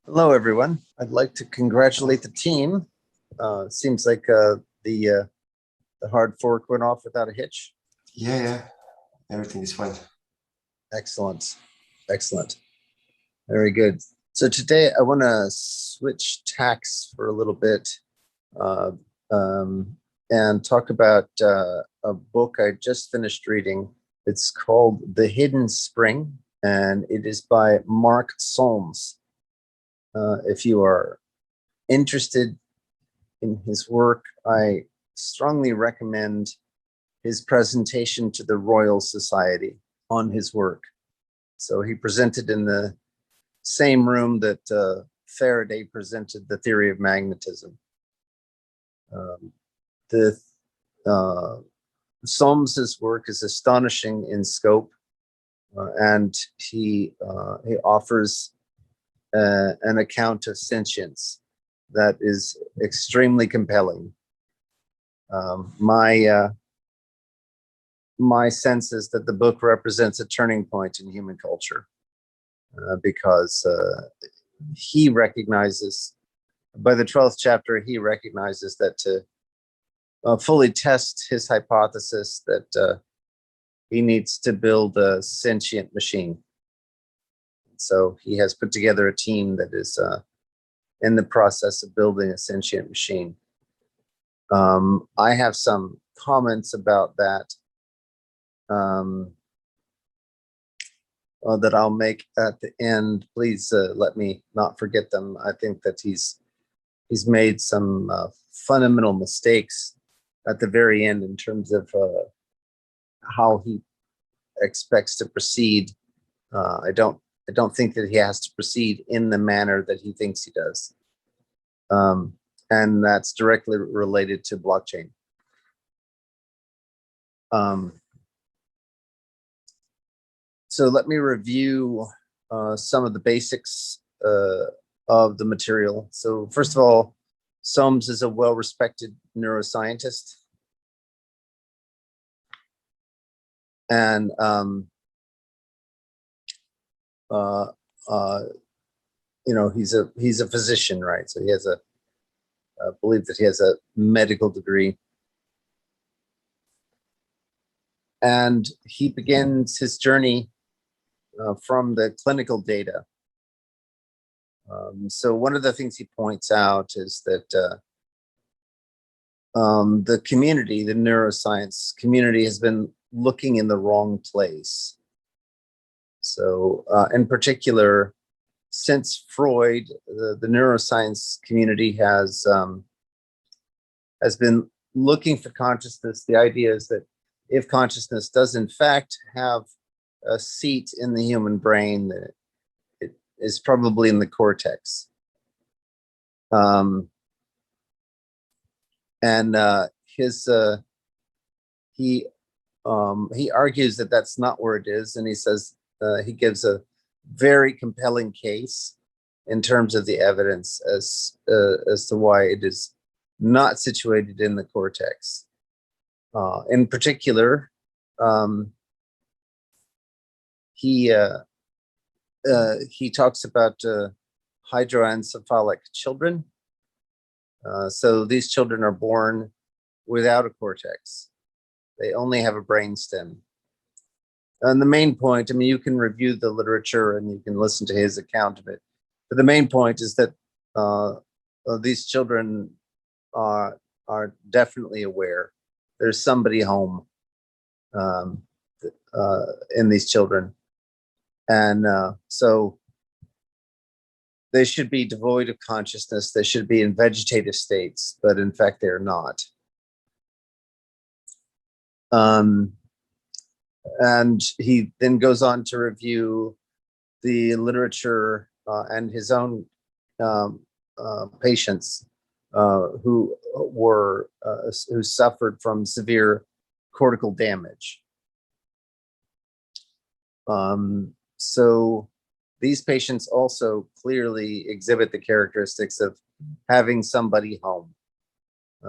Hello, everyone. I'd like to congratulate the team. It seems like the hard fork went off without a hitch. Yeah, everything is fine. Excellent, excellent, very good. So today I want to switch tacks for a little bit uh, um, and talk about a book I just finished reading. It's called The Hidden Spring, and it is by Mark Solms. If you are interested in his work, I strongly recommend his presentation to the Royal Society on his work. So he presented in the same room that Faraday presented the theory of magnetism. The uh, Solmes's work is astonishing in scope, and he offers an account of sentience that is extremely compelling. My sense is that the book represents a turning point in human culture because he recognizes, by the 12th chapter, he recognizes that to fully test his hypothesis that he needs to build a sentient machine. So he has put together a team that is in the process of building a sentient machine. I have some comments about that that I'll make at the end. Please let me not forget them. I think that he's made some fundamental mistakes at the very end in terms of how he expects to proceed. I don't think that he has to proceed in the manner that he thinks he does, and that's directly related to blockchain. Um, so let me review some of the basics of the material. So first of all, Solms is a well-respected neuroscientist, and uh, uh, he's a physician, right? So he has I believe that he has a medical degree, and he begins his journey from the clinical data. So one of the things he points out is that the community, the neuroscience community, has been looking in the wrong place. So in particular, since Freud, the neuroscience community has been looking for consciousness. The idea is that if consciousness does in fact have a seat in the human brain, that it is probably in the cortex. And his he argues that that's not where it is, and he says he gives a very compelling case in terms of the evidence as to why it is not situated in the cortex. In particular, he he talks about hydroencephalic children. So these children are born without a cortex. They only have a brain stem. And the main point, I mean, you can review the literature and you can listen to his account of it. But the main point is that these children are definitely aware. There's somebody home um, in these children. And so they should be devoid of consciousness. They should be in vegetative states, but in fact, they're not. And he then goes on to review the literature and his own patients who suffered from severe cortical damage. So these patients also clearly exhibit the characteristics of having somebody home.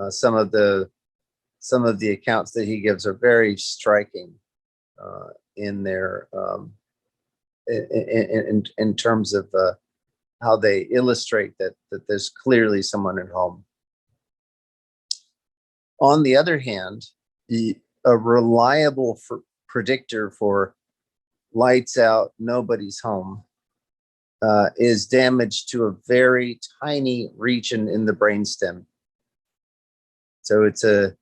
Some of the accounts that he gives are very striking in their in terms of how they illustrate that there's clearly someone at home. On the other hand, a reliable predictor for lights out, nobody's home, is damage to a very tiny region in the brainstem. So it's a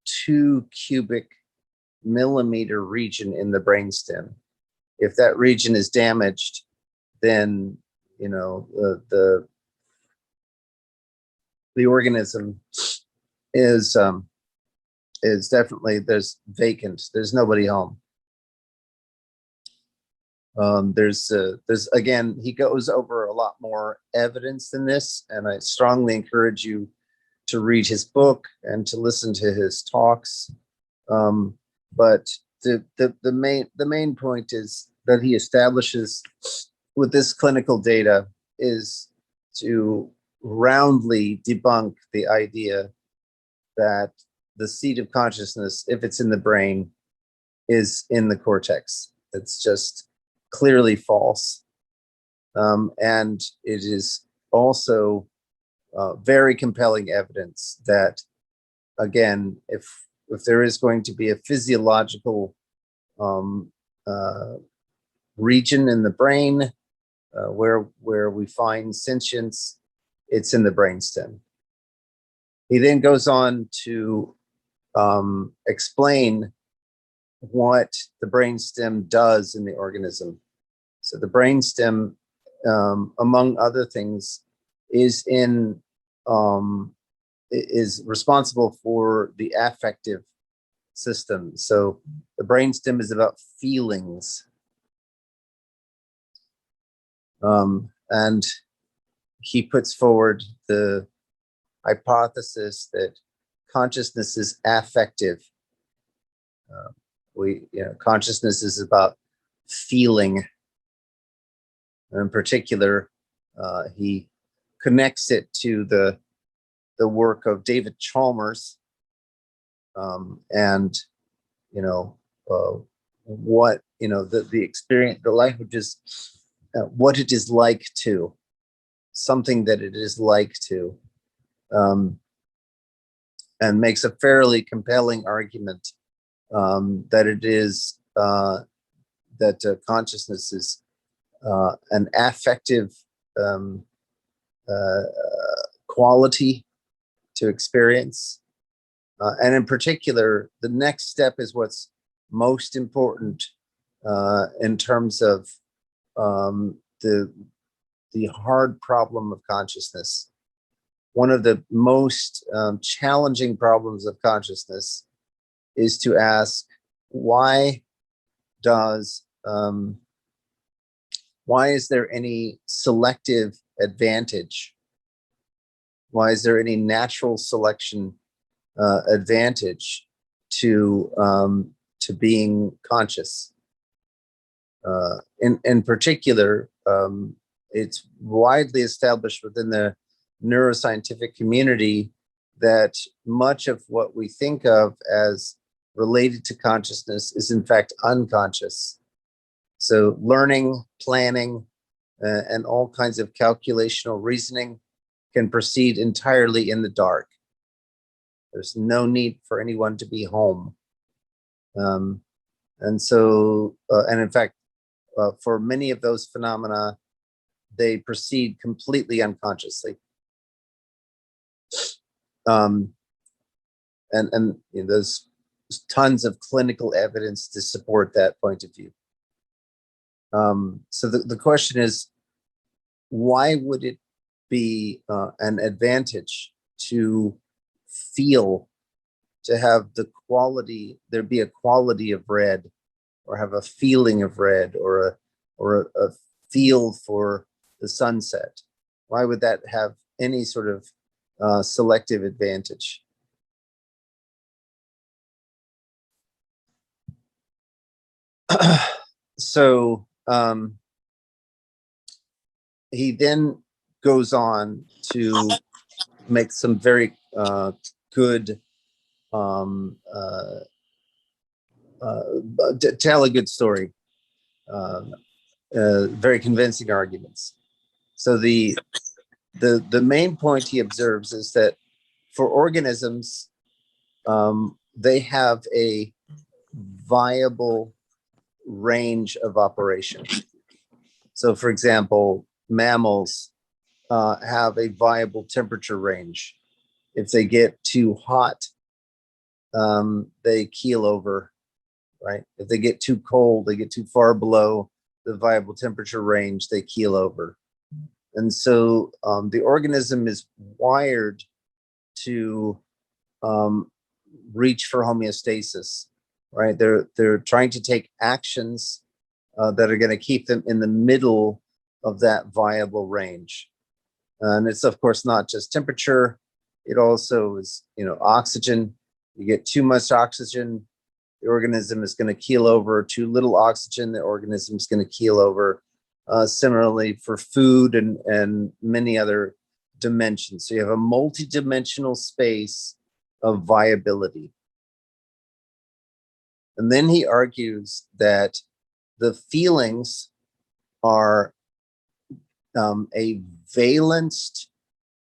2 cubic millimeter region in the brainstem. If that region is damaged, then the organism is definitely, there's vacant. There's nobody home. There's again, he goes over a lot more evidence than this, and I strongly encourage you to read his book and to listen to his talks. But the main point is that he establishes with this clinical data is to roundly debunk the idea that the seat of consciousness, if it's in the brain, is in the cortex. It's just clearly false. And it is also very compelling evidence that, again, if there is going to be a physiological region in the brain where we find sentience, it's in the brainstem. He then goes on to explain what the brainstem does in the organism. So the brainstem, among other things, is responsible for the affective system. So the brainstem is about feelings. And he puts forward the hypothesis that consciousness is affective. Consciousness is about feeling. And in particular, he connects it to the work of David Chalmers, and what the experience, the language is what it is like to, something that it is like to, and makes a fairly compelling argument that it is that consciousness is an affective quality to experience. And in particular, the next step is what's most important in terms of the hard problem of consciousness. One of the most challenging problems of consciousness is to ask, why is there any selective advantage? Why is there any natural selection advantage to being conscious? In particular, it's widely established within the neuroscientific community that much of what we think of as related to consciousness is in fact unconscious. So learning, planning, and all kinds of calculational reasoning can proceed entirely in the dark. There's no need for anyone to be home. And in fact, for many of those phenomena, they proceed completely unconsciously. And there's tons of clinical evidence to support that point of view. So the question is, why would it be an advantage to feel, to have the quality, there be a quality of red, or have a feeling of red, or a feel for the sunset? Why would that have any sort of selective advantage? So he then goes on to make some very good tell a good story. very convincing arguments. So the main point he observes is that for organisms, they have a viable range of operation. So, for example, mammals have a viable temperature range. If they get too hot, they keel over, right? If they get too cold, they get too far below the viable temperature range, they keel over. And so the organism is wired to reach for homeostasis, right? They're trying to take actions that are going to keep them in the middle of that viable range. And it's of course not just temperature; it also is, oxygen. You get too much oxygen, the organism is going to keel over. Too little oxygen, the organism is going to keel over. Similarly, for food and many other dimensions, so you have a multi-dimensional space of viability. And then he argues that the feelings are a valenced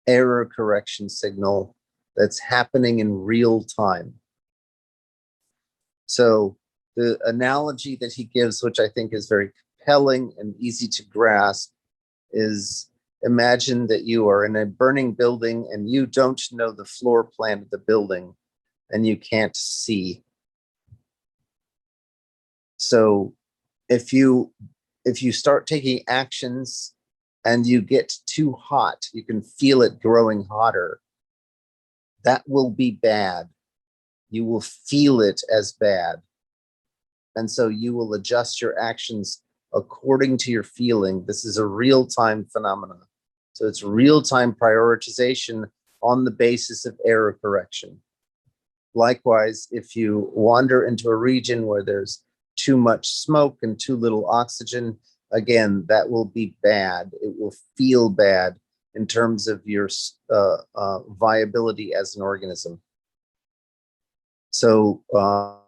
error correction signal that's happening in real time. So the analogy that he gives, which I think is very compelling and easy to grasp, is imagine that you are in a burning building and you don't know the floor plan of the building and you can't see. So if you start taking actions and you get too hot, you can feel it growing hotter, that will be bad. You will feel it as bad. And so you will adjust your actions according to your feeling. This is a real-time phenomenon. So it's real-time prioritization on the basis of error correction. Likewise, if you wander into a region where there's too much smoke and too little oxygen, again, that will be bad. It will feel bad in terms of your viability as an organism. So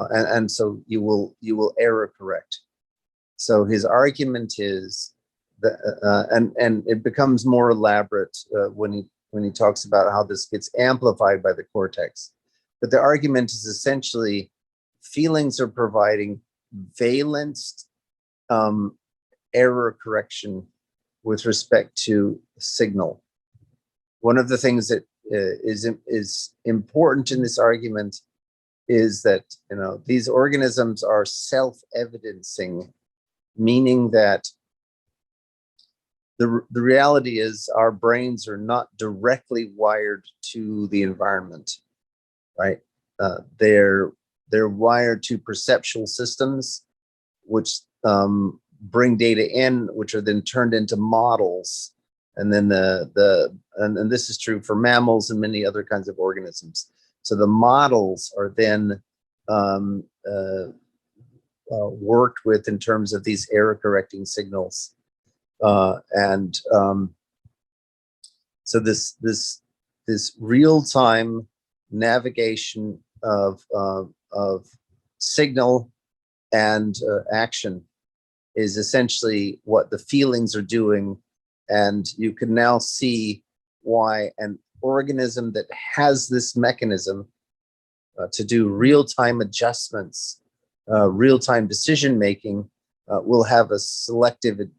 and so you will error correct. So his argument is that, and it becomes more elaborate when he talks about how this gets amplified by the cortex. But the argument is essentially feelings are providing valenced error correction with respect to signal. One of the things that is important in this argument is that these organisms are self-evidencing, meaning that the reality is our brains are not directly wired to the environment, right? They're wired to perceptual systems, which bring data in, which are then turned into models, and then and this is true for mammals and many other kinds of organisms. So the models are then worked with in terms of these error correcting signals, so this real time navigation of signal and action is essentially what the feelings are doing, and you can now see why an organism that has this mechanism to do real-time adjustments, real-time decision making, will have a selective, it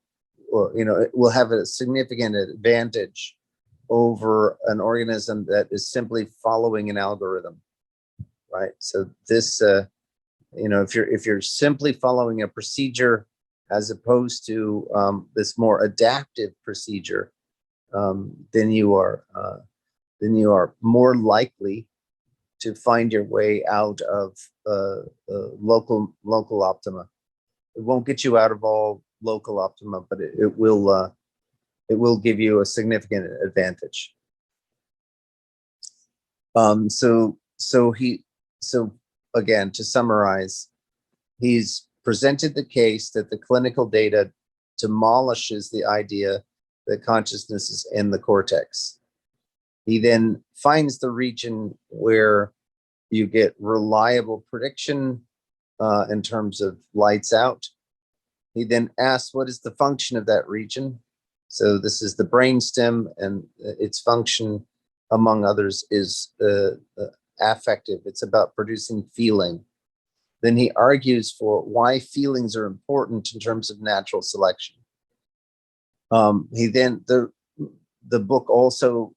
will have a significant advantage over an organism that is simply following an algorithm, right? So this, if you're simply following a procedure as opposed to this more adaptive procedure, then you are more likely to find your way out of local optima. It won't get you out of all local optima, but it will give you a significant advantage. So again, to summarize, he's presented the case that the clinical data demolishes the idea that consciousness is in the cortex. He then finds the region where you get reliable prediction in terms of lights out. He then asks, what is the function of that region? So this is the brainstem, and its function, among others, is affective. It's about producing feeling. Then he argues for why feelings are important in terms of natural selection. He then, the book also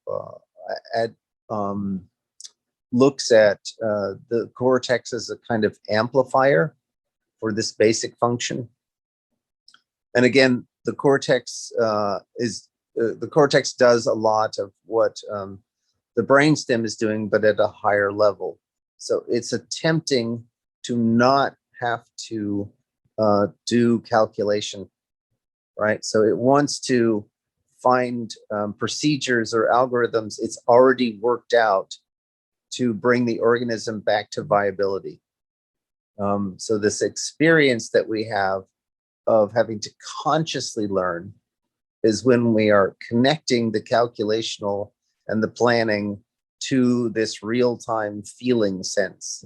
looks at the cortex as a kind of amplifier for this basic function. And again, the cortex does a lot of what the brainstem is doing, but at a higher level. So it's attempting to not have to do calculation, right? So it wants to find procedures or algorithms it's already worked out to bring the organism back to viability. So this experience that we have of having to consciously learn is when we are connecting the calculational and the planning to this real-time feeling sense,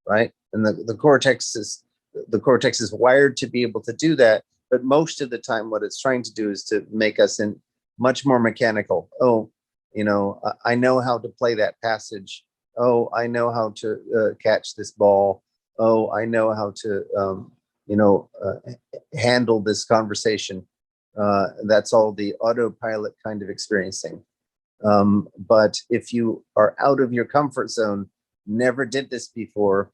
right? And the cortex is wired to be able to do that, but most of the time what it's trying to do is to make us in much more mechanical. Oh, I know how to play that passage. Oh, I know how to catch this ball. Oh, I know how to handle this conversation. That's all the autopilot kind of experiencing. But if you are out of your comfort zone, never did this before,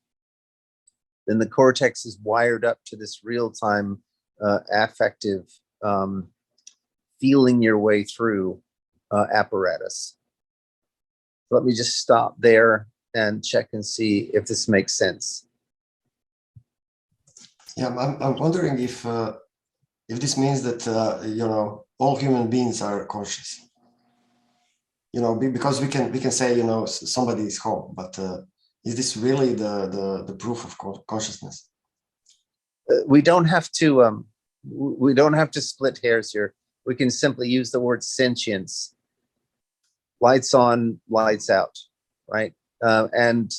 then the cortex is wired up to this real-time affective feeling your way through apparatus. Let me just stop there and check and see if this makes sense. Yeah, I'm wondering if this means that all human beings are conscious. Because we can say somebody is home, but is this really the proof of consciousness? We don't have to split hairs here. We can simply use the word sentience. Lights on, lights out, right? And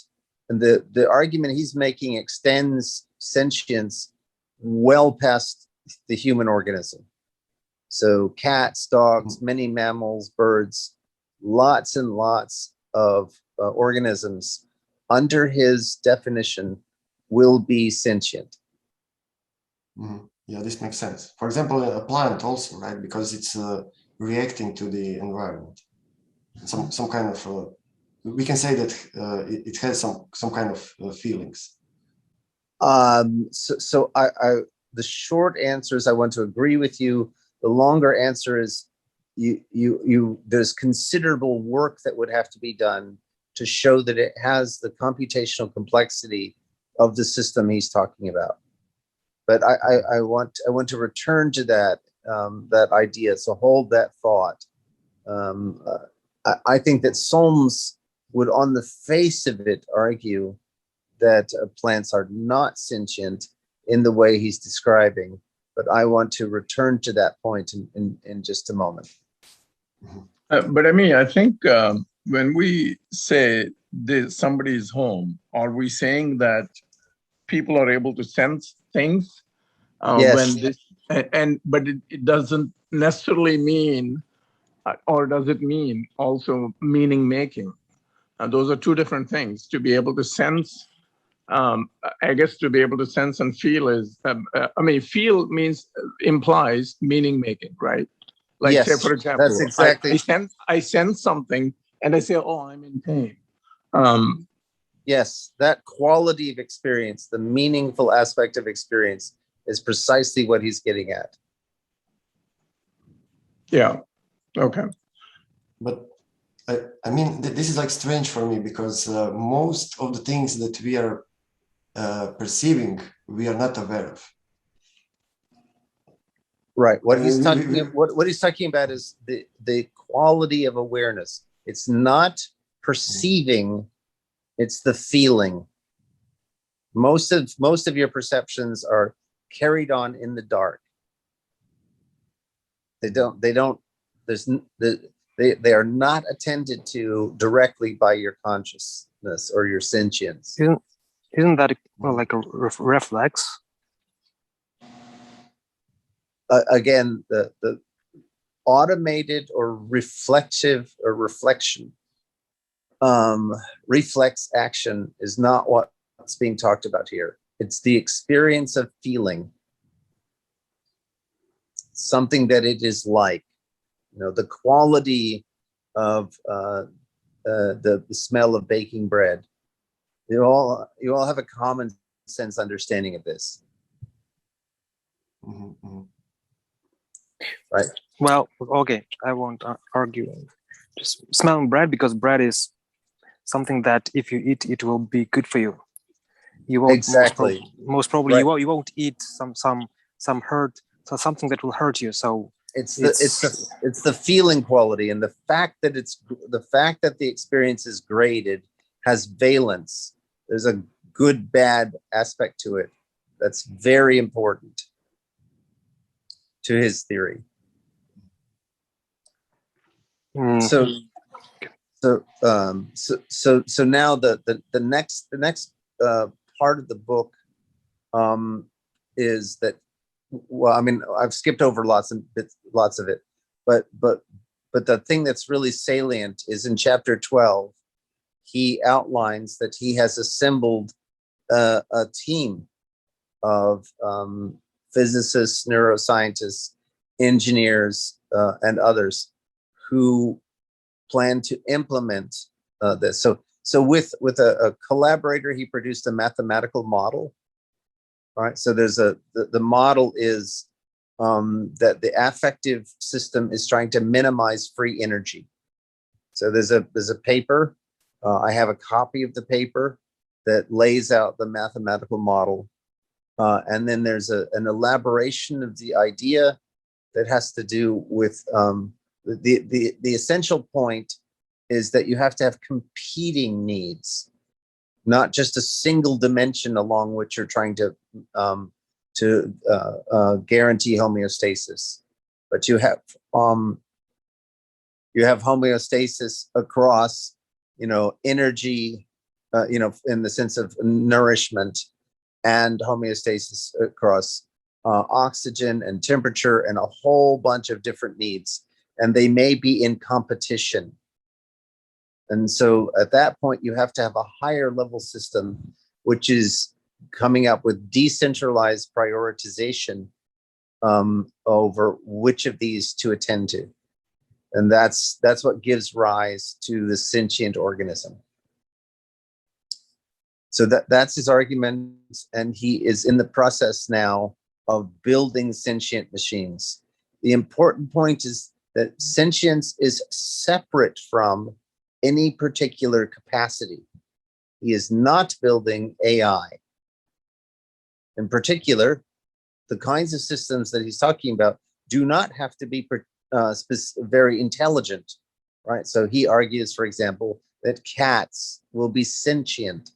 the argument he's making extends sentience well past the human organism. So cats, dogs, many mammals, birds, lots and lots of organisms under his definition will be sentient. Mm-hmm. Yeah, this makes sense. For example, a plant also, right? Because it's reacting to the environment. Some kind of we can say that it has some kind of feelings. So the short answer is I want to agree with you. The longer answer is there's considerable work that would have to be done to show that it has the computational complexity of the system he's talking about. But I want to return to that idea. So hold that thought. I think that Solms would, on the face of it, argue that plants are not sentient in the way he's describing. But I want to return to that point in just a moment. But I mean, I think when we say somebody is home, are we saying that people are able to sense things? Yes. But it doesn't necessarily mean, or does it mean also meaning making? Those are two different things. To be able to sense, I guess to be able to sense and feel is, feel implies meaning making, right? Like, yes, say, for example, that's exactly. I sense something and I say, oh, I'm in pain. Yes, that quality of experience, the meaningful aspect of experience, is precisely what he's getting at. Yeah. Okay. But I mean, this is like strange for me because most of the things that we are perceiving, we are not aware of. Right. What he's talking about is the quality of awareness. It's not perceiving, it's the feeling. Most of your perceptions are carried on in the dark. They are not attended to directly by your consciousness or your sentience. Isn't that like a reflex? again, the automated or reflexive or reflection, reflex action is not what's being talked about here. It's the experience of feeling something that it is like, the quality of the smell of baking bread. You all have a common sense understanding of this, right? Well, okay, I won't argue. Just smelling bread, because bread is something that if you eat, it will be good for you. You won't Exactly. most probably Right. you won't eat some hurt, so something that will hurt you. So it's the feeling quality, and the fact that the experience is graded has valence. There's a good bad aspect to it that's very important to his theory. So now the next part of the book is that, well, I mean, I've skipped over lots of it, but the thing that's really salient is in chapter 12. He outlines that he has assembled a team of physicists, neuroscientists, engineers, and others who plan to implement this. So with a collaborator, he produced a mathematical model. All right. So there's the model is that the affective system is trying to minimize free energy. So there's a paper. I have a copy of the paper that lays out the mathematical model. And then there's an elaboration of the idea that has to do with the essential point is that you have to have competing needs, not just a single dimension along which you're trying to guarantee homeostasis, but you have homeostasis across, energy, in the sense of nourishment, and homeostasis across oxygen and temperature and a whole bunch of different needs, and they may be in competition. And so at that point, you have to have a higher level system, which is coming up with decentralized prioritization over which of these to attend to. And that's what gives rise to the sentient organism. So that's his argument, and he is in the process now of building sentient machines. The important point is that sentience is separate from any particular capacity. He is not building AI. In particular, the kinds of systems that he's talking about do not have to be very intelligent, right? So he argues, for example, that cats will be sentient,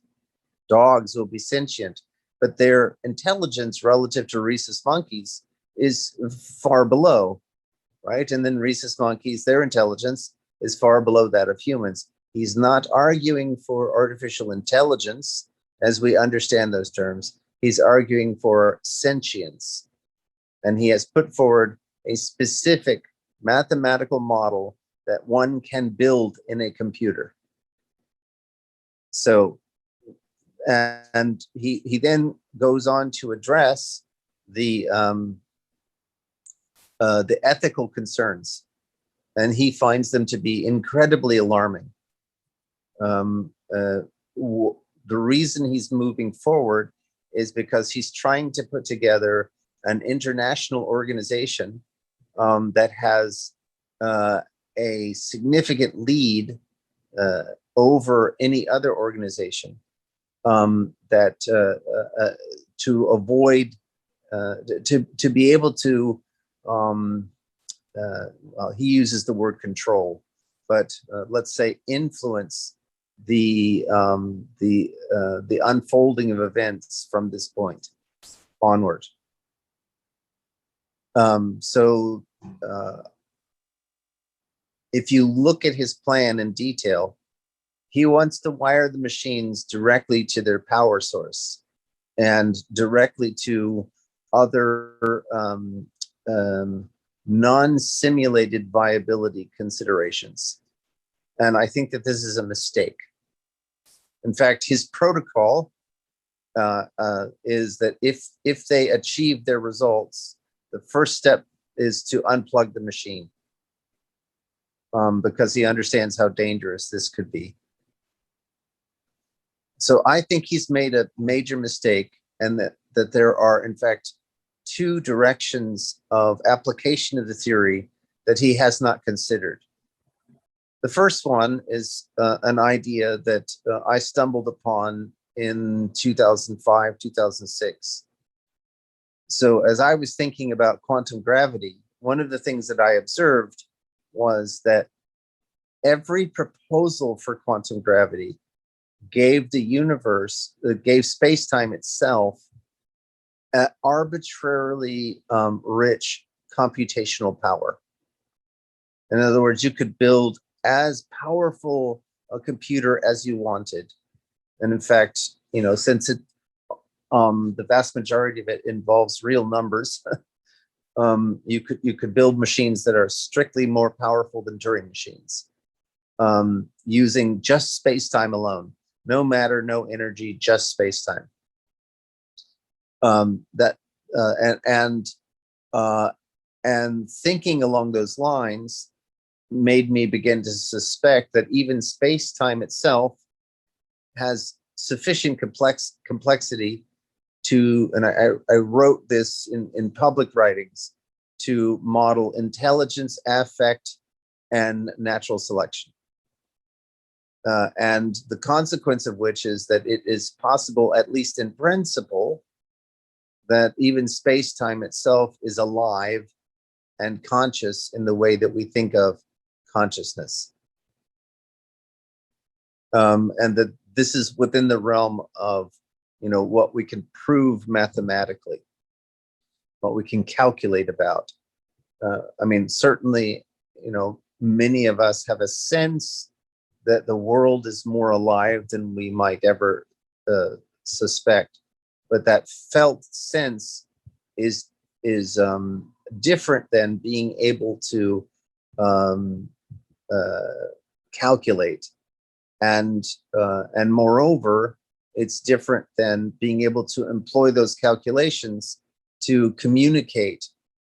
dogs will be sentient, but their intelligence relative to rhesus monkeys is far below, right? And then rhesus monkeys, their intelligence is far below that of humans. He's not arguing for artificial intelligence as we understand those terms. He's arguing for sentience. And he has put forward a specific mathematical model that one can build in a computer. So, and he then goes on to address the ethical concerns, and he finds them to be incredibly alarming. The reason he's moving forward is because he's trying to put together an international organization that has a significant lead over any other organization, that to avoid, to be able to, well, he uses the word control, but let's say influence the unfolding of events from this point onward. So if you look at his plan in detail, he wants to wire the machines directly to their power source and directly to other non-simulated viability considerations. And I think that this is a mistake. In fact, his protocol is that if they achieve their results, the first step is to unplug the machine, because he understands how dangerous this could be. So I think he's made a major mistake, and that there are, in fact, two directions of application of the theory that he has not considered. The first one is an idea that I stumbled upon in 2005, 2006. So as I was thinking about quantum gravity, one of the things that I observed was that every proposal for quantum gravity gave the universe, gave space-time itself an arbitrarily rich computational power. In other words, you could build as powerful a computer as you wanted. And in fact, since the vast majority of it involves real numbers, you could build machines that are strictly more powerful than Turing machines, using just space-time alone. No matter, no energy, just space-time. And thinking along those lines made me begin to suspect that even space-time itself has sufficient complexity to, and I wrote this in public writings, to model intelligence, affect, and natural selection. And the consequence of which is that it is possible, at least in principle, that even space-time itself is alive and conscious in the way that we think of consciousness. And that this is within the realm of, what we can prove mathematically, what we can calculate about. Certainly, many of us have a sense that the world is more alive than we might ever suspect, but that felt sense is different than being able to calculate, and moreover, it's different than being able to employ those calculations to communicate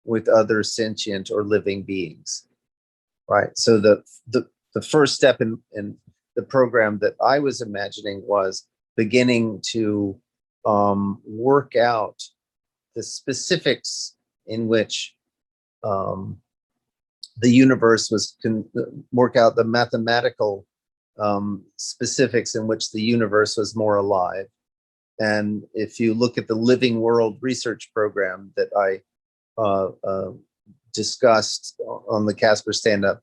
with other sentient or living beings, right? So the first step in the program that I was imagining was beginning to work out the specifics in which the universe was, work out the mathematical specifics in which the universe was more alive. And if you look at the Living World research program that I discussed on the Casper Standup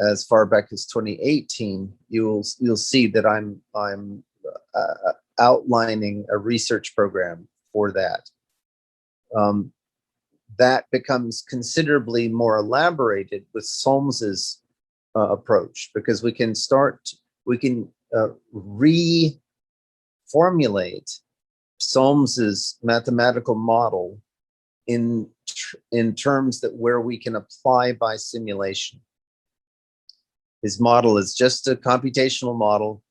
as far back as 2018, you'll see that I'm outlining a research program for that. That becomes considerably more elaborated with Solms's approach, because we can reformulate Solms's mathematical model in terms that where we can apply by simulation. His model is just a computational model.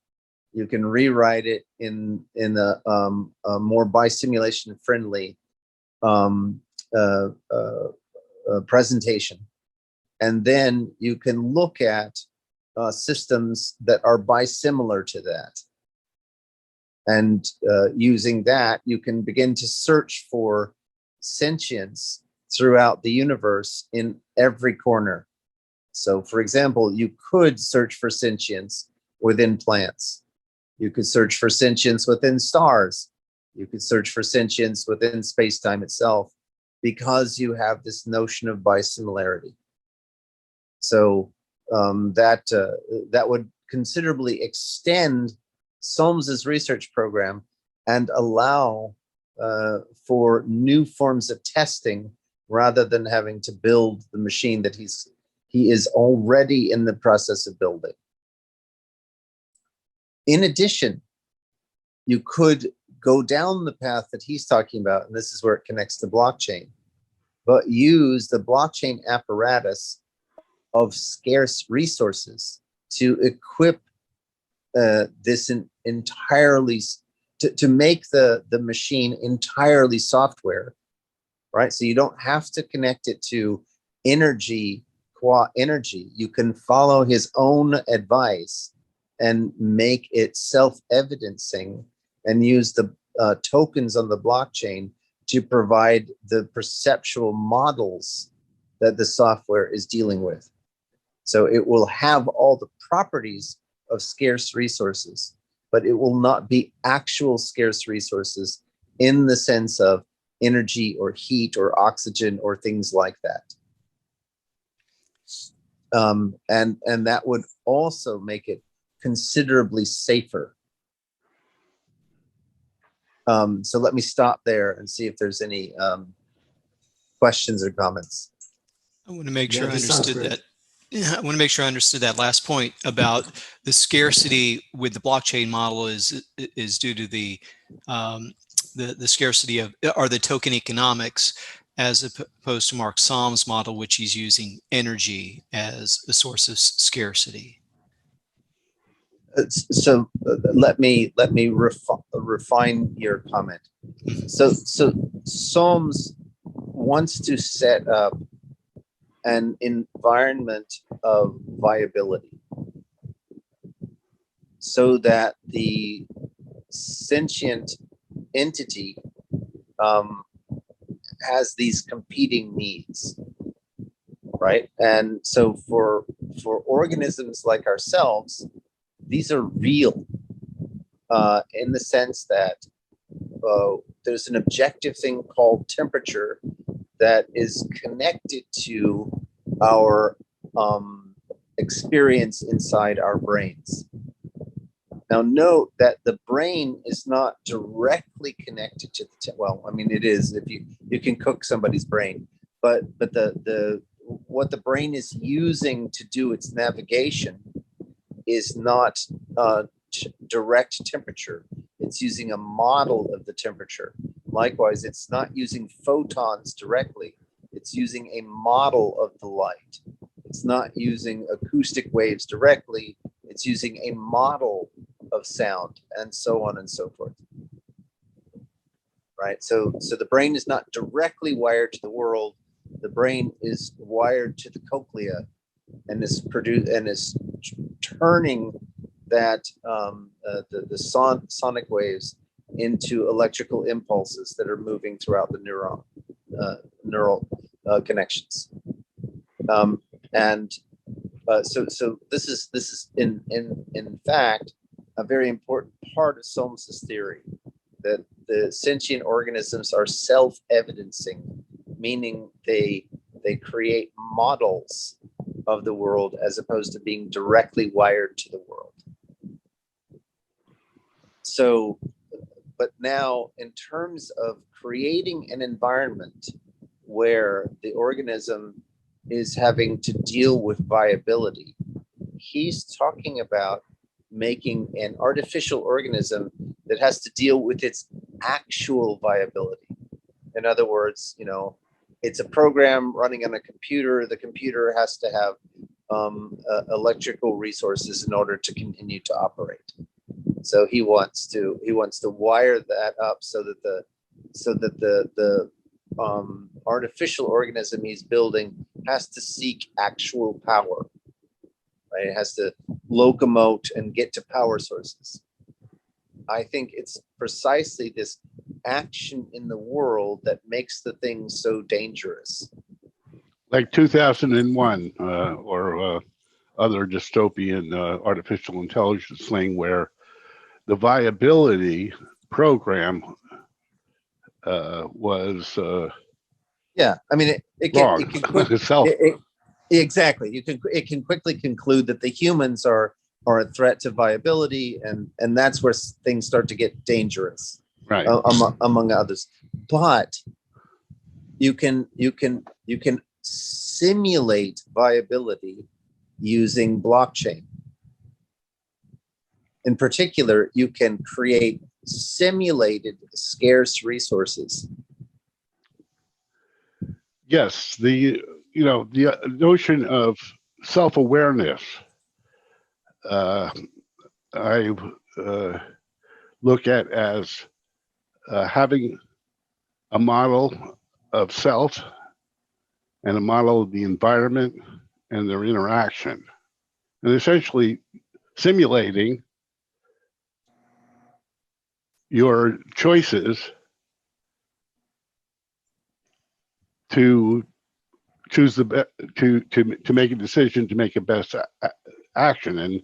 You can rewrite it in a more by simulation friendly presentation. And then you can look at systems that are bisimilar to that. And using that, you can begin to search for sentience throughout the universe in every corner. So, for example, you could search for sentience within plants. You could search for sentience within stars. You could search for sentience within space-time itself, because you have this notion of bisimilarity. So that would considerably extend Solms's research program and allow for new forms of testing, rather than having to build the machine that he is already in the process of building. In addition, you could go down the path that he's talking about, and this is where it connects to blockchain, but use the blockchain apparatus of scarce resources to equip this entirely, to make the machine entirely software, right? So you don't have to connect it to energy, qua energy. You can follow his own advice and make it self-evidencing and use the tokens on the blockchain to provide the perceptual models that the software is dealing with. So it will have all the properties of scarce resources, but it will not be actual scarce resources in the sense of energy or heat or oxygen or things like that. And that would also make it considerably safer. So let me stop there and see if there's any questions or comments. I want to make sure I this sounds understood great. that. Yeah, I want to make sure I understood that last point about the scarcity with the blockchain model is due to the scarcity of, or the token economics, as opposed to Mark Solms' model, which he's using energy as a source of scarcity. So let me refine your comment. So Solms wants to set up an environment of viability so that the sentient entity has these competing needs, right? And so for organisms like ourselves, these are real in the sense that there's an objective thing called temperature that is connected to our experience inside our brains. Now, note that the brain is not directly connected to the well. I mean, it is if you can cook somebody's brain, but the what the brain is using to do its navigation is not direct temperature. It's using a model of the temperature. Likewise, it's not using photons directly. It's using a model of the light. It's not using acoustic waves directly. It's using a model of sound, and so on and so forth. Right? So the brain is not directly wired to the world. The brain is wired to the cochlea and is turning that the sonic waves into electrical impulses that are moving throughout the neural connections. So this is in fact a very important part of Solms's theory, that the sentient organisms are self-evidencing, meaning they create models of the world as opposed to being directly wired to the world. So, but now in terms of creating an environment where the organism is having to deal with viability, he's talking about making an artificial organism that has to deal with its actual viability. In other words, it's a program running on a computer. The computer has to have electrical resources in order to continue to operate. So he wants to wire that up so that the artificial organism he's building has to seek actual power. Right? It has to locomote and get to power sources. I think it's precisely this action in the world that makes the thing so dangerous. Like 2001 or other dystopian artificial intelligence thing where the viability program was yeah, I mean it can exactly. It can quickly conclude that the humans are a threat to viability, and that's where things start to get dangerous, right? Among others. But you can simulate viability using blockchain. In particular, you can create simulated scarce resources. Yes, the notion of self-awareness. I look at as having a model of self and a model of the environment and their interaction, and essentially simulating your choices to choose to make a decision to make a best action. And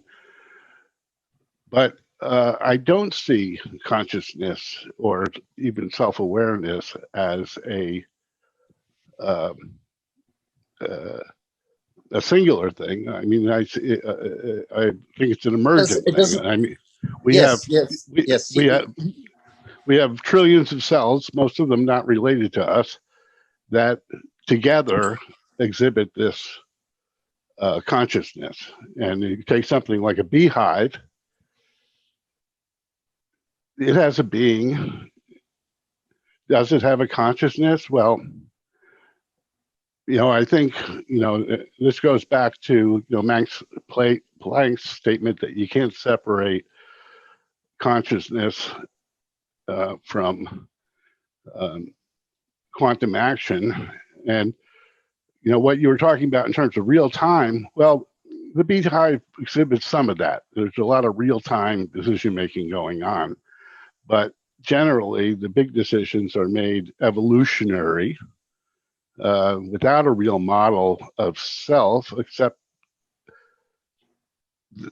but I don't see consciousness or even self-awareness as a singular thing. I mean, I think it's an emergent It thing. doesn't. I mean, we Yes, have yes, yes. we have trillions of cells, most of them not related to us, that together exhibit this consciousness. And you take something like a beehive, it has a being. Does it have a consciousness? Well, I think, this goes back to, Max Planck's statement that you can't separate consciousness from quantum action. And, what you were talking about in terms of real time, well, the beehive exhibits some of that. There's a lot of real time decision making going on. But generally, the big decisions are made evolutionary without a real model of self, except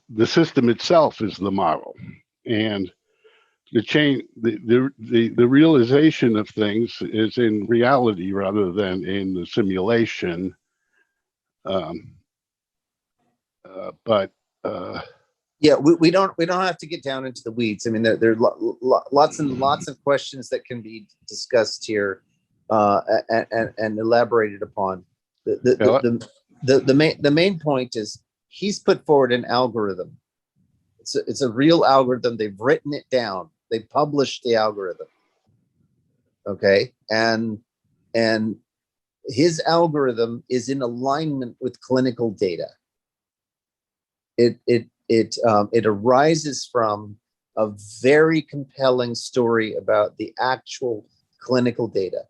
the system itself is the model. And the realization of things is in reality rather than in the simulation. Yeah, we don't have to get down into the weeds. I mean, there are lots and lots of questions that can be discussed here and elaborated upon. The main point is he's put forward an algorithm. It's a real algorithm. They've written it down. They published the algorithm. Okay, and his algorithm is in alignment with clinical data. It arises from a very compelling story about the actual clinical data.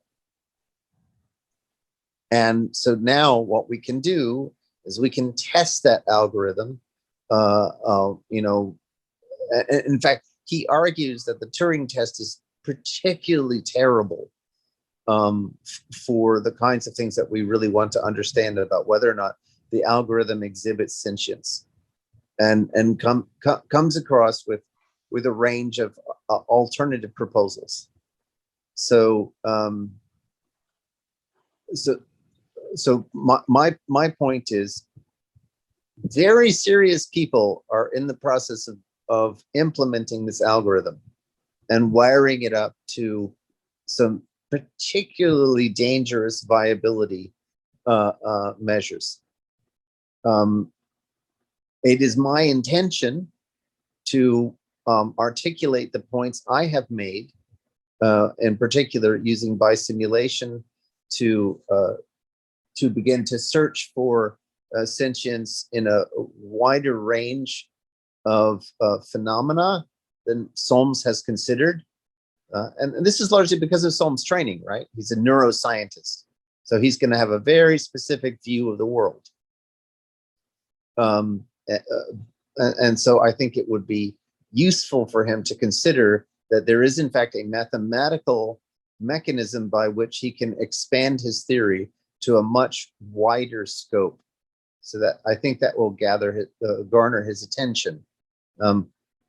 And so now what we can do is we can test that algorithm. In fact, he argues that the Turing test is particularly terrible for the kinds of things that we really want to understand about whether or not the algorithm exhibits sentience, and comes across with a range of alternative proposals. So my point is, very serious people are in the process of implementing this algorithm and wiring it up to some particularly dangerous viability measures. It is my intention to articulate the points I have made, in particular using bisimulation to begin to search for sentience in a wider range of phenomena than Solms has considered. And this is largely because of Solms' training, right? He's a neuroscientist. So he's going to have a very specific view of the world. And so I think it would be useful for him to consider that there is, in fact, a mathematical mechanism by which he can expand his theory to a much wider scope. So that I think that will garner his attention.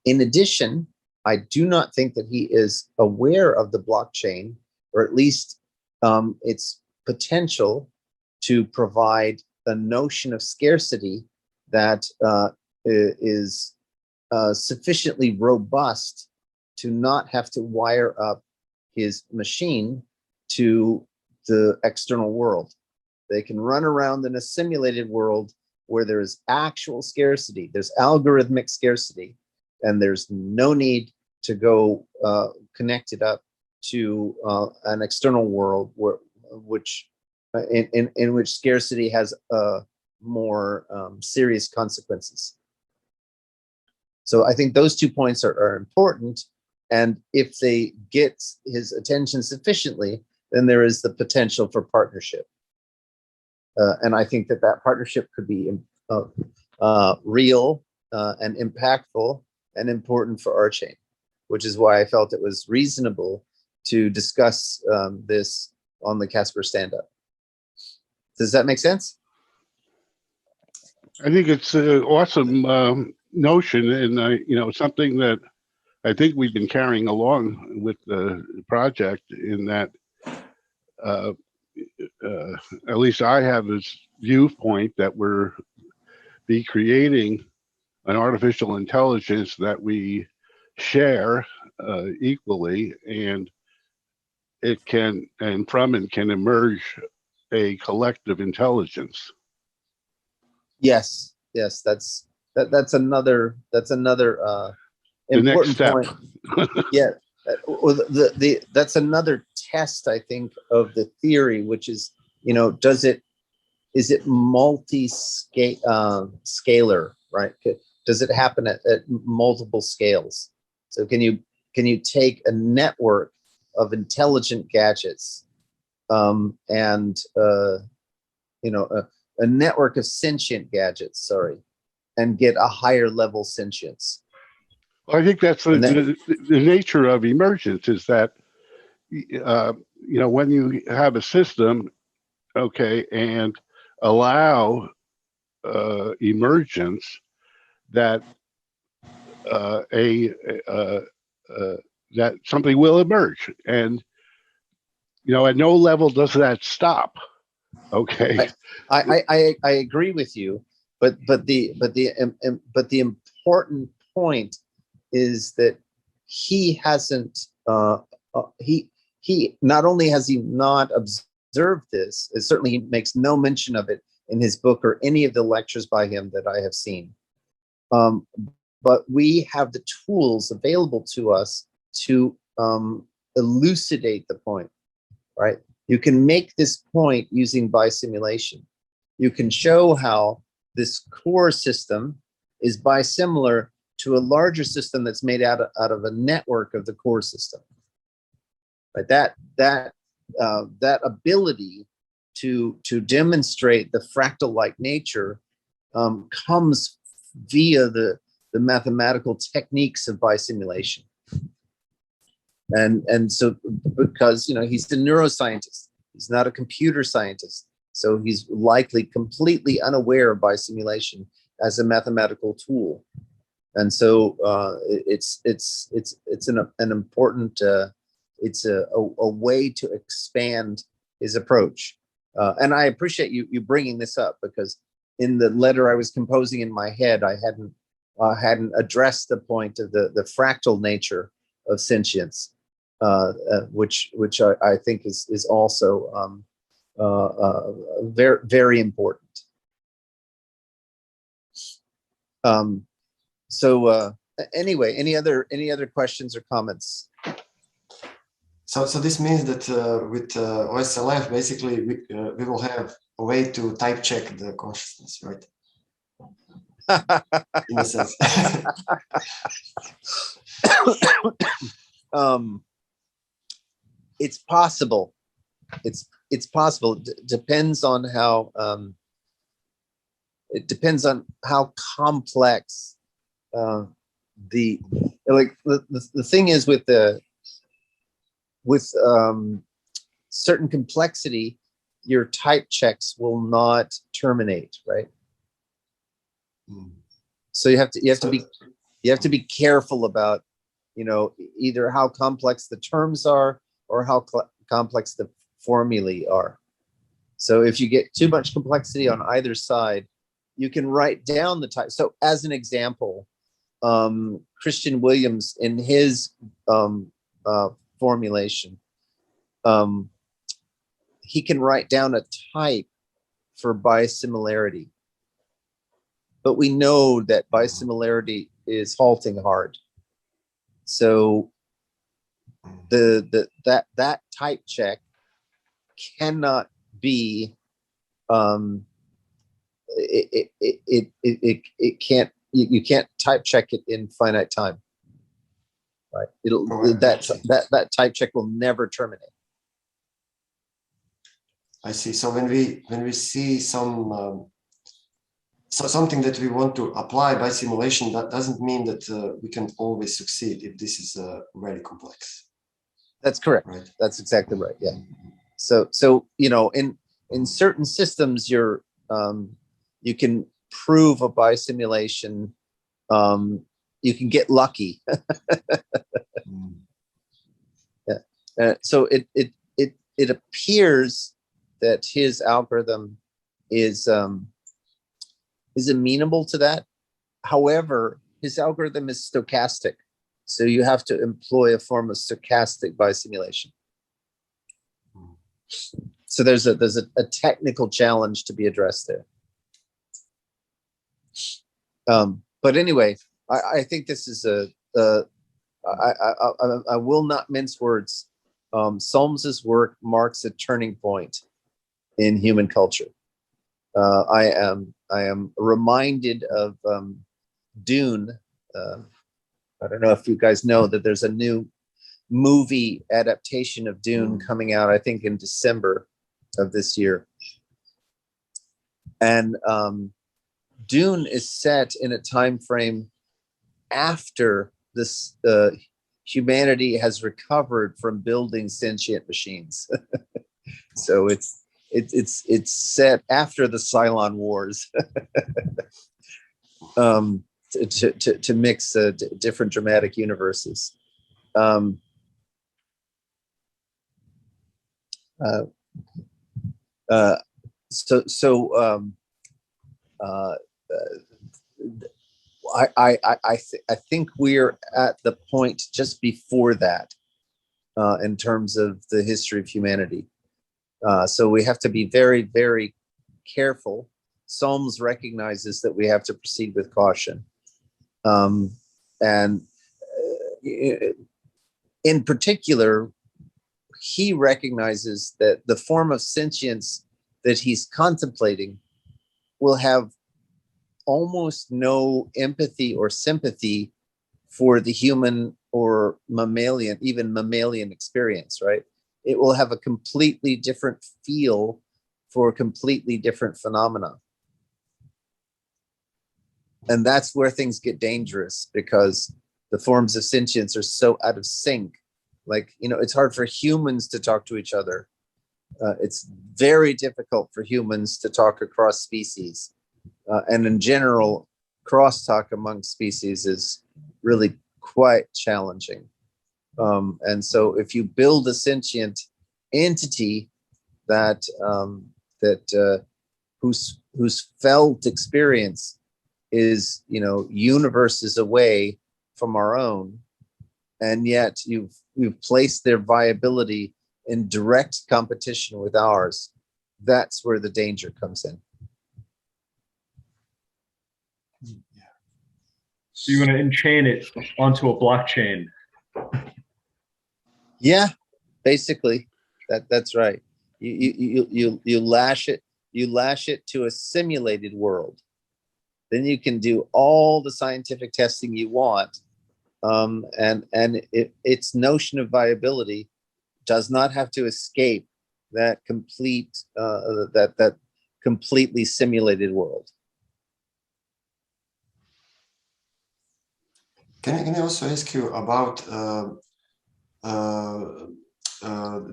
In addition, I do not think that he is aware of the blockchain, or at least its potential to provide a notion of scarcity that is sufficiently robust to not have to wire up his machine to the external world. They can run around in a simulated world where there is actual scarcity. There's algorithmic scarcity, and there's no need to go connect it up to an external world which in which scarcity has more serious consequences. So I think those 2 points are important. And if they get his attention sufficiently, then there is the potential for partnership. And I think that partnership could be real and impactful and important for our chain, which is why I felt it was reasonable to discuss this on the Casper Standup. Does that make sense? I think it's an awesome notion, and something that I think we've been carrying along with the project, in that at least I have this viewpoint that we're creating an artificial intelligence that we share equally, and from it can emerge a collective intelligence. Yes, that's another The next important step. point. Yeah, that's another test, I think, of the theory, which is, is it scalar, right? Does it happen at multiple scales? So can you take a network of intelligent gadgets and a network of sentient gadgets, and get a higher level sentience? Well, I think that's the nature of emergence, is that when you have a system, okay, and allow emergence, that that something will emerge, and at no level does that stop. Okay, I agree with you, but the important point is that he hasn't he not only has he not observed this, certainly he makes no mention of it in his book or any of the lectures by him that I have seen. But we have the tools available to us to elucidate the point, right? You can make this point using bisimulation. You can show how this core system is bisimilar to a larger system that's made out of a network of the core system. Right? That ability to demonstrate the fractal-like nature comes via the mathematical techniques of bisimulation. And so, because he's a neuroscientist, he's not a computer scientist, so he's likely completely unaware of bisimulation as a mathematical tool. And so it's an important it's a way to expand his approach. And I appreciate you bringing this up, because in the letter I was composing in my head, I hadn't addressed the point of the fractal nature of sentience, which I think is also very, very important. So anyway, any other questions or comments? So this means that with OSLF, basically we will have a way to type check the consciousness, right? In a sense. It's possible. It's possible. Depends on how it depends on how complex the thing is with certain complexity. Your type checks will not terminate, right? So you have to be careful about either how complex the terms are or how complex the formulae are. So if you get too much complexity on either side, you can write down the type. So as an example, Christian Williams, in his formulation, he can write down a type for bisimilarity. But we know that bisimilarity is halting hard. So that type check cannot be, it can't, you can't type check it in finite time, right? That type check will never terminate. I see. So when we see some something that we want to apply by simulation, that doesn't mean that we can always succeed if this is very complex. That's correct. Right. That's exactly right. Yeah. So you know, in certain systems, you can prove a biosimulation. You can get lucky. Yeah. So it appears that his algorithm is amenable to that. However, his algorithm is stochastic, so you have to employ a form of stochastic biosimulation. So there's a technical challenge to be addressed there. But anyway, I think this is I will not mince words. Solms's work marks a turning point in human culture. I am reminded of Dune. I don't know if you guys know that there's a new movie adaptation of Dune coming out, I think in December of this year. And Dune is set in a time frame after this humanity has recovered from building sentient machines. So it's set after the Cylon Wars. To mix different dramatic universes. I think we're at the point just before that in terms of the history of humanity. So we have to be very, very careful. Solms recognizes that we have to proceed with caution. And in particular, he recognizes that the form of sentience that he's contemplating will have almost no empathy or sympathy for the human or mammalian, even mammalian experience, right? It will have a completely different feel for a completely different phenomena. And that's where things get dangerous, because the forms of sentience are so out of sync. Like, you know, it's hard for humans to talk to each other. It's very difficult for humans to talk across species. And in general, crosstalk among species is really quite challenging. And so if you build a sentient entity that whose felt experience is, you know, universes away from our own, and yet you've placed their viability in direct competition with ours, that's where the danger comes in. So you want to enchain it onto a blockchain? Yeah, basically, that's right. You lash it to a simulated world. Then you can do all the scientific testing you want, and its notion of viability does not have to escape that completely simulated world. Can I also ask you about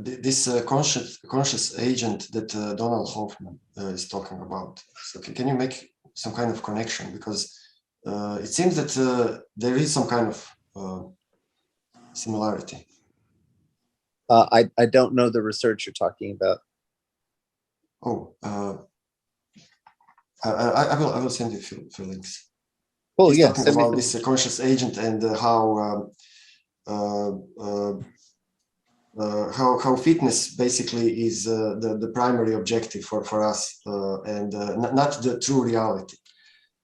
this conscious agent that Donald Hoffman is talking about? So can you make some kind of connection, because it seems that there is some kind of similarity. I don't know the research you're talking about. Oh, I will send you a few links. Well, He's yeah, talking about this conscious agent and how fitness basically is the primary objective for us, and not the true reality.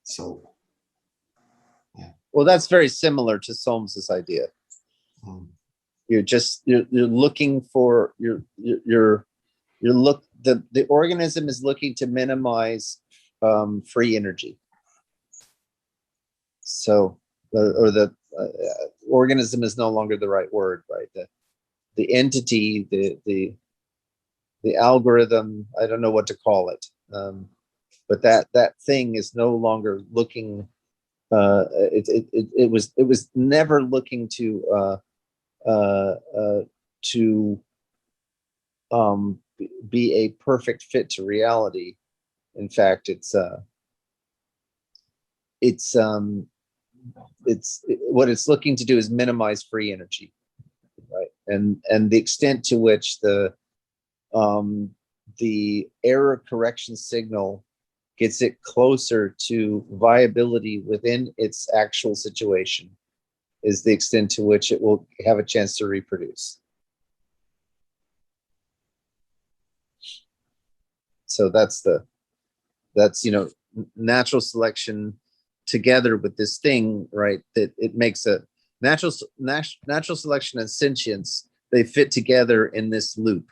So, yeah. Well, that's very similar to Solms's idea. You're looking for the organism is looking to minimize free energy. So, or the organism is no longer the right word, right? The entity, the algorithm, I don't know what to call it, but that thing is no longer looking. It was never looking to be a perfect fit to reality. In fact, what it's looking to do is minimize free energy, right? And the extent to which the error correction signal gets it closer to viability within its actual situation is the extent to which it will have a chance to reproduce. So that's natural selection together with this thing, right? That it makes a natural selection and sentience. They fit together in this loop,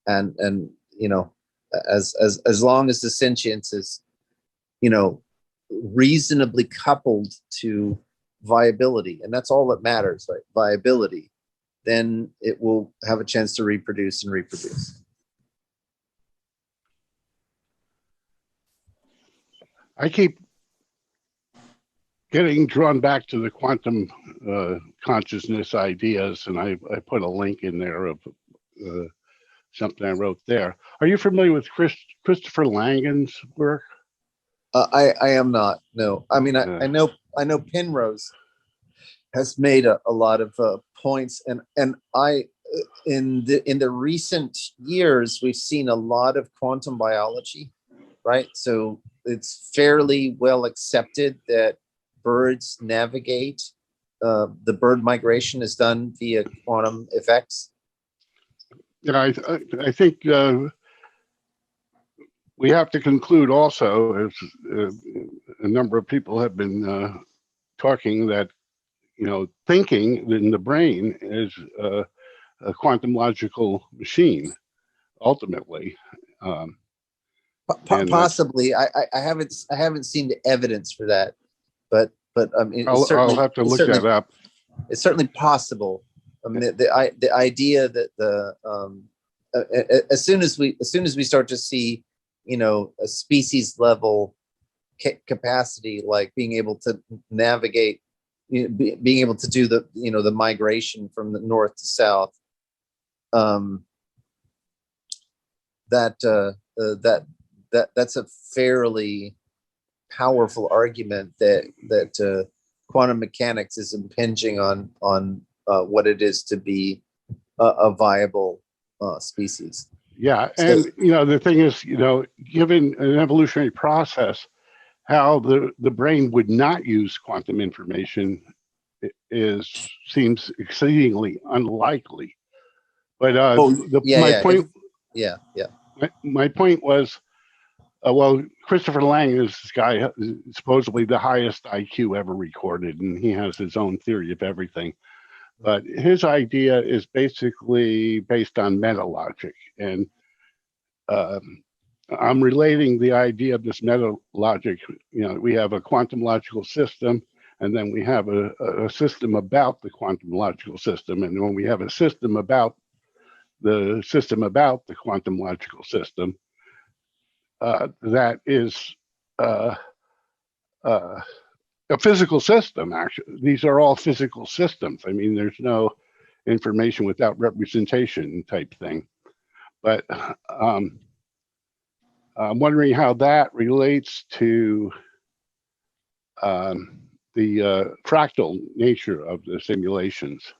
and as long as the sentience is, reasonably coupled to viability, and that's all that matters, right? Viability, then it will have a chance to reproduce and reproduce. I keep getting drawn back to the quantum consciousness ideas, and I put a link in there of something I wrote there. Are you familiar with Christopher Langan's work? I am not. No, I mean I know Penrose has made a lot of points, and I in the recent years we've seen a lot of quantum biology, right? So it's fairly well accepted that birds navigate. The bird migration is done via quantum effects. Yeah, I think we have to conclude also, as a number of people have been talking, that thinking in the brain is a quantum logical machine, ultimately. Possibly, I haven't seen the evidence for that, but I mean, I'll have to look that up. It's certainly possible. I mean, the idea that as soon as we start to see, a species level capacity, like being able to navigate, being able to do the migration from the north to south, that's a fairly powerful argument that quantum mechanics is impinging on what it is to be a viable species. Yeah, and the thing is, given an evolutionary process, how the brain would not use quantum information seems exceedingly unlikely. But my point was, Christopher Lang is this guy, supposedly the highest IQ ever recorded, and he has his own theory of everything. But his idea is basically based on meta logic, and I'm relating the idea of this meta logic. We have a quantum logical system, and then we have a system about the quantum logical system, and when we have a system about the quantum logical system, that is a physical system. Actually, these are all physical systems. I mean, there's no information without representation type thing. But I'm wondering how that relates to the fractal nature of the simulations.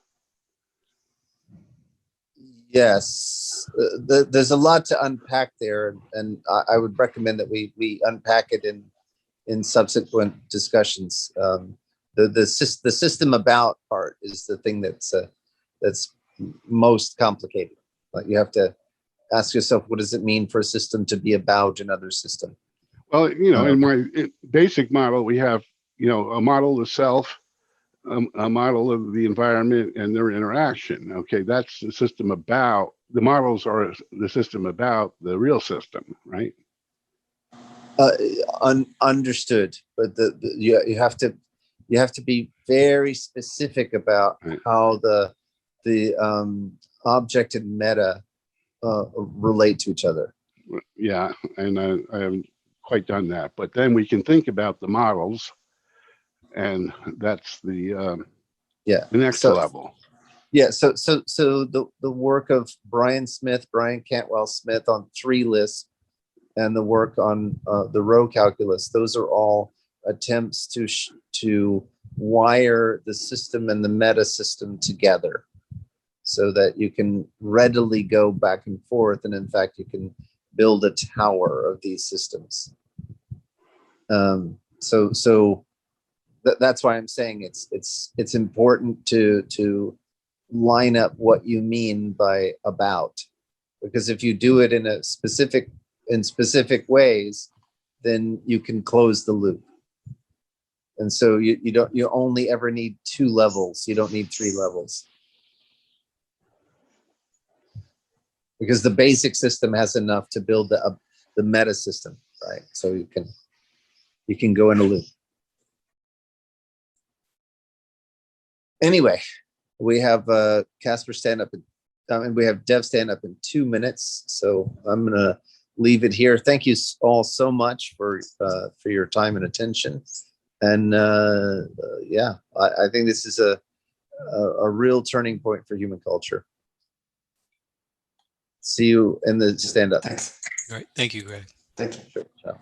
Yes, there's a lot to unpack there, and I would recommend that we unpack it in subsequent discussions. The system about part is the thing that's most complicated. Like, you have to ask yourself, what does it mean for a system to be about another system? Well, in my basic model, we have a model of self, a model of the environment and their interaction. Okay, that's the system about the models are the system about the real system, right? Understood, but you have to be very specific about Right. how the object and meta relate to each other. Yeah, and I haven't quite done that. But then we can think about the models, and that's the next level. Yeah, so the work of Brian Cantwell Smith on 3 lists, and the work on the row calculus, those are all attempts to wire the system and the meta system together so that you can readily go back and forth, and in fact you can build a tower of these systems. So that's why I'm saying it's important to line up what you mean by about, because if you do it in specific ways, then you can close the loop. And so you only ever need 2 levels. You don't need 3 levels, because the basic system has enough to build the meta system, right? So you can go in a loop. Anyway, we have Casper Standup, and we have Dev Standup in 2 minutes. So I'm gonna leave it here. Thank you all so much for your time and attention. And yeah, I think this is a real turning point for human culture. See you in the stand-up. Thanks. All right. Thank you, Greg. Thank you. Sure. Ciao.